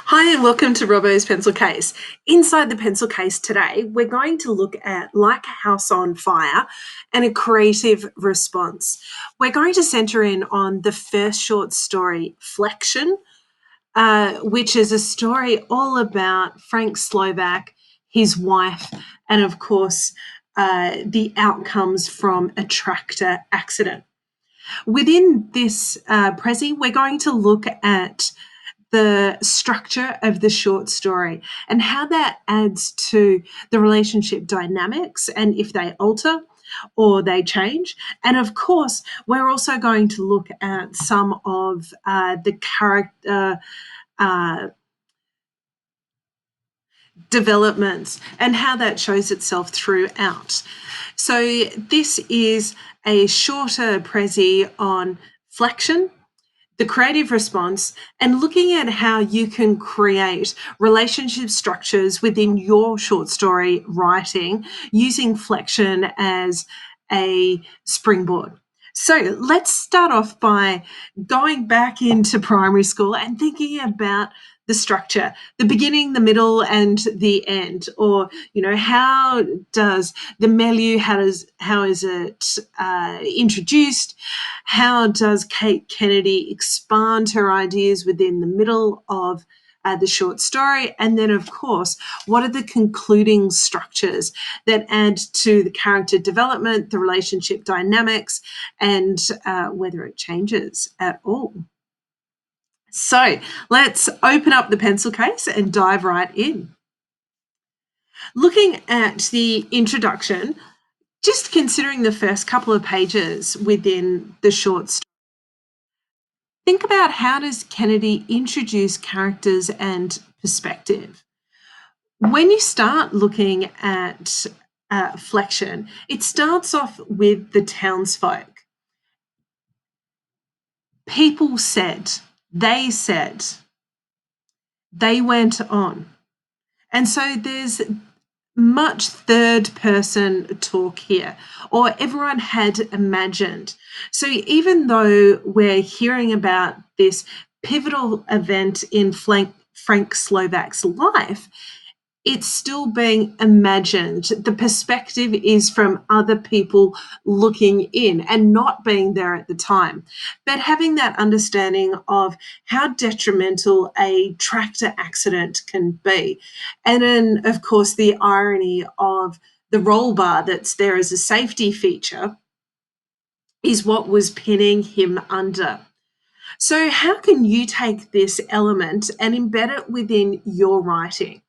Hi, and welcome to Robbo's Pencil Case. Inside the pencil case today, we're going to look at Like a House on Fire and a creative response. We're going to centre in on the first short story, Flexion, which is a story all about Frank Slovak, his wife, and of course, the outcomes from a tractor accident. Within this Prezi, we're going to look at the structure of the short story and how that adds to the relationship dynamics and if they alter or they change. And of course, we're also going to look at some of the character developments and how that shows itself throughout. So, this is a shorter Prezi on Flexion, the creative response, and looking at how you can create relationship structures within your short story writing using Flexion as a springboard. So let's start off by going back into primary school and thinking about the structure, the beginning, the middle, and the end. Or, how does the milieu, how is it introduced? How does Cate Kennedy expand her ideas within the middle of the short story? And then, of course, what are the concluding structures that add to the character development, the relationship dynamics, and whether it changes at all? So let's open up the pencil case and dive right in. Looking at the introduction, just considering the first couple of pages within the short story, think about how does Kennedy introduce characters and perspective. When you start looking at Flexion, it starts off with the townsfolk. People said, they went on. And so there's much third person talk here, or everyone had imagined. So even though we're hearing about this pivotal event in Frank Slovak's life, it's still being imagined. The perspective is from other people looking in and not being there at the time, but having that understanding of how detrimental a tractor accident can be. And then, of course, the irony of the roll bar that's there as a safety feature is what was pinning him under. So, how can you take this element and embed it within your writing?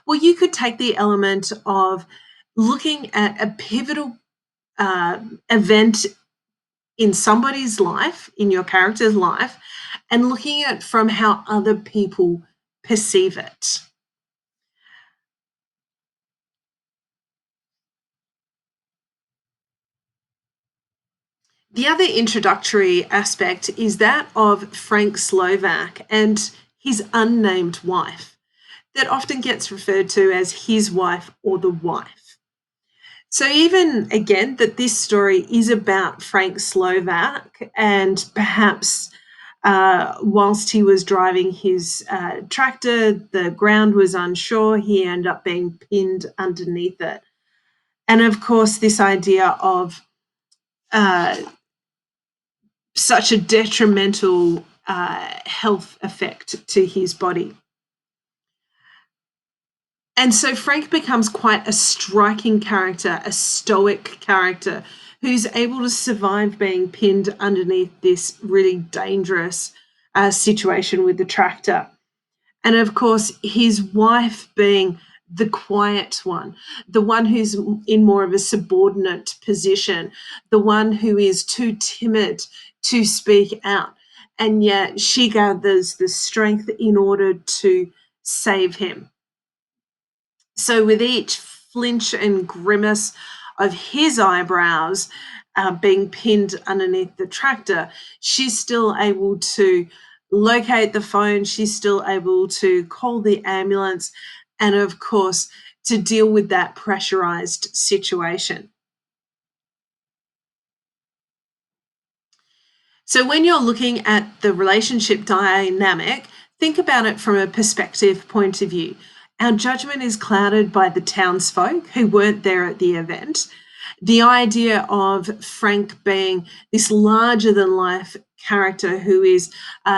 Well, you could take the element of looking at a pivotal event in somebody's life, in your character's life, and looking at it from how other people perceive it. The other introductory aspect is that of Frank Slovak and his unnamed wife, that often gets referred to as his wife or the wife. So, even again, that this story is about Frank Slovak, and perhaps whilst he was driving his tractor, the ground was unsure, he ended up being pinned underneath it. And of course, this idea of uh, such a detrimental health effect to his body. And so Frank becomes quite a striking character, a stoic character who's able to survive being pinned underneath this really dangerous situation with the tractor. And of course, his wife being the quiet one, the one who's in more of a subordinate position, the one who is too timid to speak out. And yet she gathers the strength in order to save him. So, with each flinch and grimace of his eyebrows being pinned underneath the tractor, she's still able to locate the phone, she's still able to call the ambulance, and of course, to deal with that pressurized situation. So, when you're looking at the relationship dynamic, Think about it from a perspective point of view. Our judgment is clouded by the townsfolk who weren't there at the event. The idea of Frank being this larger than life character who is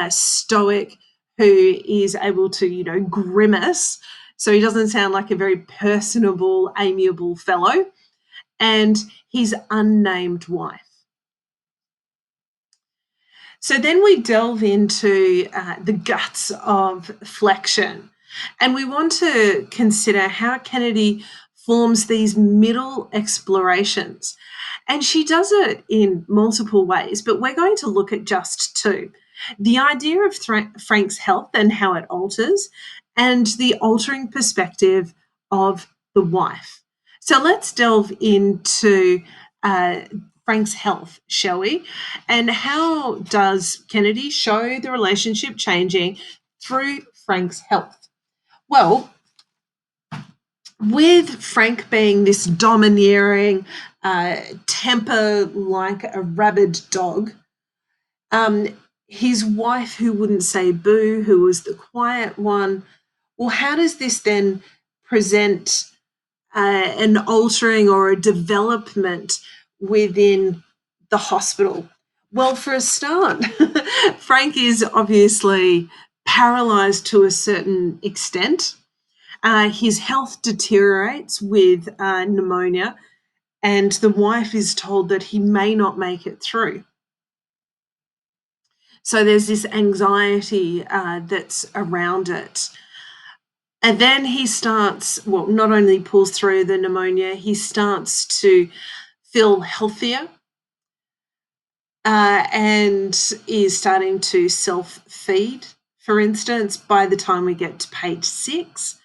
stoic, who is able to, grimace. So he doesn't sound like a very personable, amiable fellow. And his unnamed wife. So then we delve into the guts of Flexion, and we want to consider how Kennedy forms these middle explorations. And she does it in multiple ways, but we're going to look at just two. The idea of Frank's health and how it alters, and the altering perspective of the wife. So let's delve into uh, Frank's health, shall we? And how does Kennedy show the relationship changing through Frank's health? Well, with Frank being this domineering temper like a rabid dog, um, his wife, who wouldn't say boo, who was the quiet one, well, how does this then present an altering or a development within the hospital? Well, for a start, Frank is obviously paralyzed to a certain extent. His health deteriorates with pneumonia, and the wife is told that he may not make it through. So there's this anxiety that's around it. And then he starts, well, not only pulls through the pneumonia, he starts to feel healthier and is starting to self-feed. For instance, by the time we get to page 6,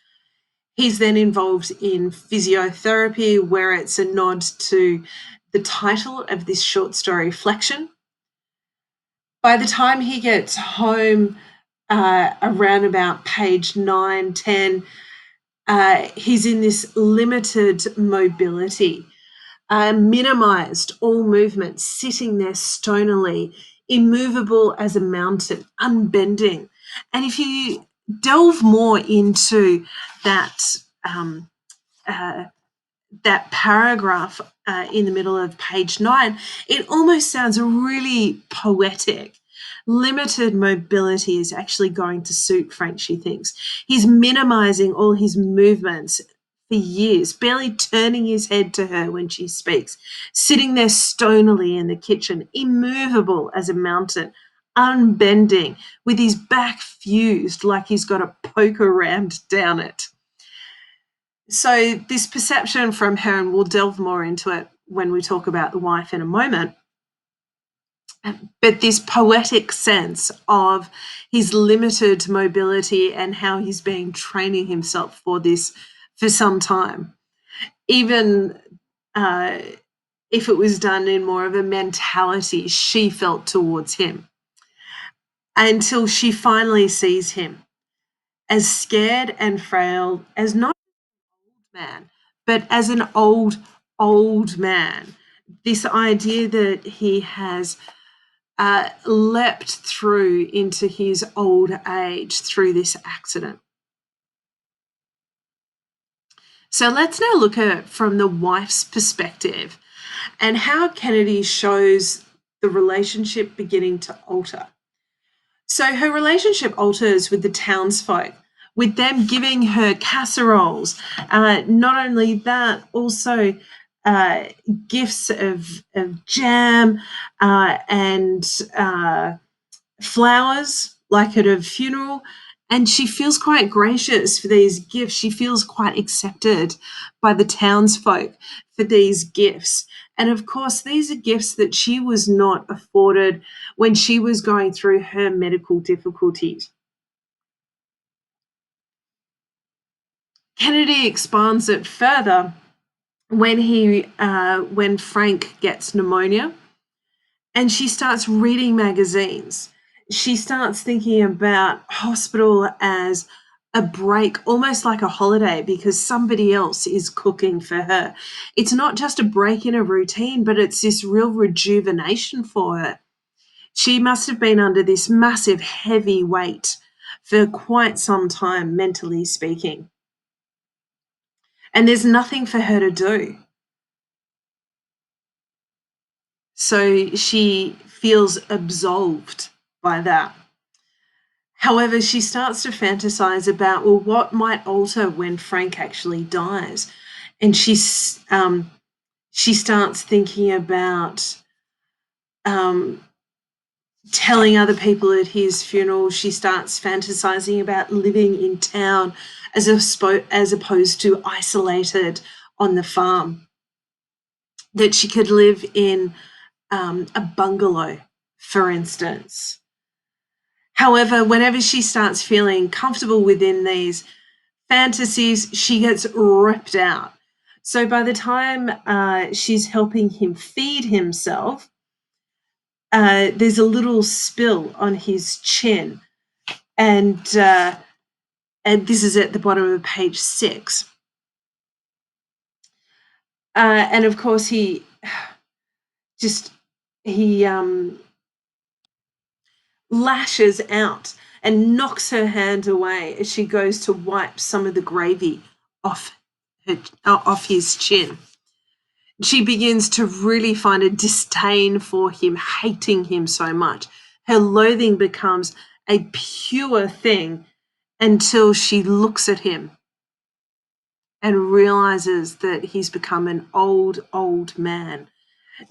he's then involved in physiotherapy, where it's a nod to the title of this short story, Flexion. By the time he gets home, around about page 9, 10, he's in this limited mobility, minimized all movement, sitting there stonily, immovable as a mountain, unbending. And if you delve more into that that paragraph in the middle of page 9, it almost sounds really poetic. Limited mobility is actually going to suit Frank, she thinks. He's minimizing all his movements for years, barely turning his head to her when she speaks, sitting there stonily in the kitchen, immovable as a mountain, unbending, with his back fused like he's got a poker rammed down it. So this perception from her, and we'll delve more into it when we talk about the wife in a moment, but this poetic sense of his limited mobility and how he's been training himself for this for some time. Even if it was done in more of a mentality she felt towards him, until she finally sees him as scared and frail as not man, but as an old man. This idea that he has leapt through into his old age through this accident. So let's now look at it from the wife's perspective and how Kennedy shows the relationship beginning to alter. So her relationship alters with the townsfolk, with them giving her casseroles. Not only that, also gifts of jam and flowers, like at a funeral. And she feels quite gracious for these gifts. She feels quite accepted by the townsfolk for these gifts. And of course, these are gifts that she was not afforded when she was going through her medical difficulties. Kennedy expands it further when Frank gets pneumonia, and she starts reading magazines. She starts thinking about hospital as a break, almost like a holiday, because somebody else is cooking for her. It's not just a break in a routine, but it's this real rejuvenation for her. She must have been under this massive, heavy weight for quite some time, mentally speaking. And there's nothing for her to do. So she feels absolved by that. However, she starts to fantasize about, well, what might alter when Frank actually dies? And she starts thinking about telling other people at his funeral. She starts fantasizing about living in town as opposed to isolated on the farm, that she could live in a bungalow, for instance. However, whenever she starts feeling comfortable within these fantasies, she gets ripped out. So by the time she's helping him feed himself, there's a little spill on his chin, and this is at the bottom of page 6. And of course, he lashes out and knocks her hand away as she goes to wipe some of the gravy off his chin. She begins to really find a disdain for him, hating him so much. Her loathing becomes a pure thing until she looks at him and realizes that he's become an old man.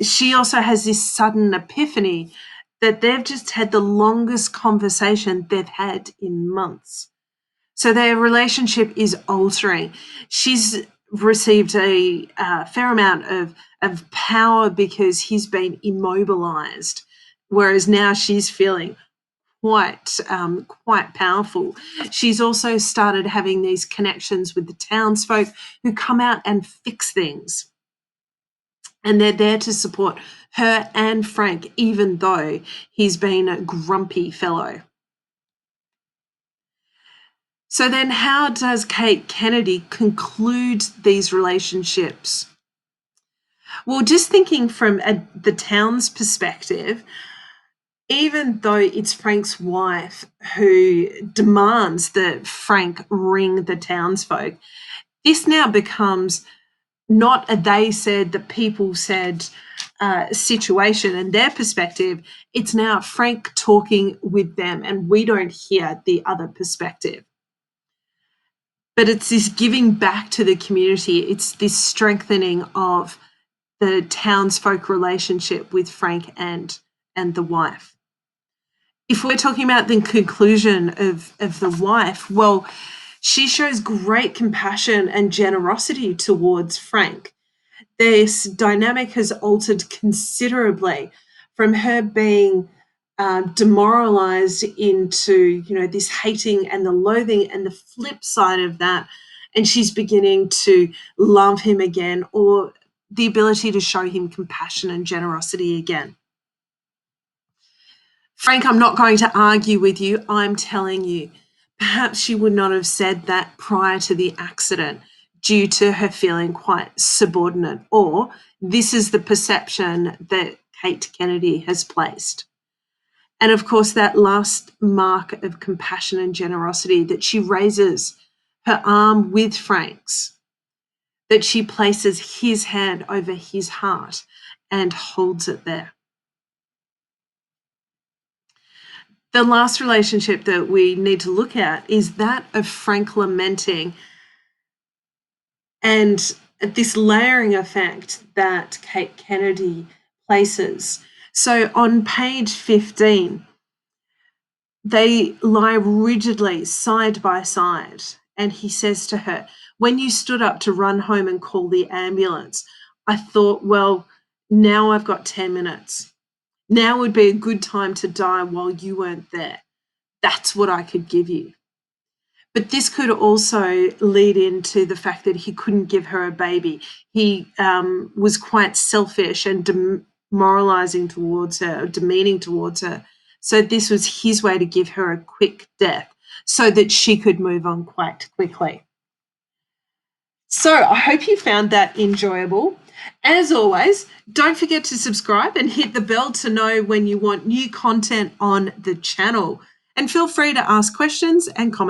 She also has this sudden epiphany that they've just had the longest conversation they've had in months. So their relationship is altering. She's received a fair amount of power because he's been immobilized, whereas now she's feeling quite powerful. She's also started having these connections with the townsfolk who come out and fix things. And they're there to support her and Frank, even though he's been a grumpy fellow. So then how does Cate Kennedy conclude these relationships? Well, just thinking from the town's perspective, even though it's Frank's wife who demands that Frank ring the townsfolk, this now becomes not a they said, the people said situation and their perspective. It's now Frank talking with them, and we don't hear the other perspective. But it's this giving back to the community. It's this strengthening of the townsfolk relationship with Frank and the wife. If we're talking about the conclusion of the wife, well, she shows great compassion and generosity towards Frank. This dynamic has altered considerably from her being demoralized into, this hating and the loathing, and the flip side of that, and she's beginning to love him again, or the ability to show him compassion and generosity again. Frank, I'm not going to argue with you. I'm telling you, perhaps she would not have said that prior to the accident due to her feeling quite subordinate, or this is the perception that Cate Kennedy has placed. And of course, that last mark of compassion and generosity, that she raises her arm with Frank's, that she places his hand over his heart and holds it there. The last relationship that we need to look at is that of Frank lamenting and this layering effect that Cate Kennedy places. So on page 15, they lie rigidly side by side, and he says to her, "When you stood up to run home and call the ambulance, I thought, well, now I've got 10 minutes. Now would be a good time to die while you weren't there. That's what I could give you." But this could also lead into the fact that he couldn't give her a baby. He was quite selfish and demoralizing towards her, or demeaning towards her. So this was his way to give her a quick death so that she could move on quite quickly. So I hope you found that enjoyable. As always, don't forget to subscribe and hit the bell to know when you want new content on the channel. And feel free to ask questions and comments.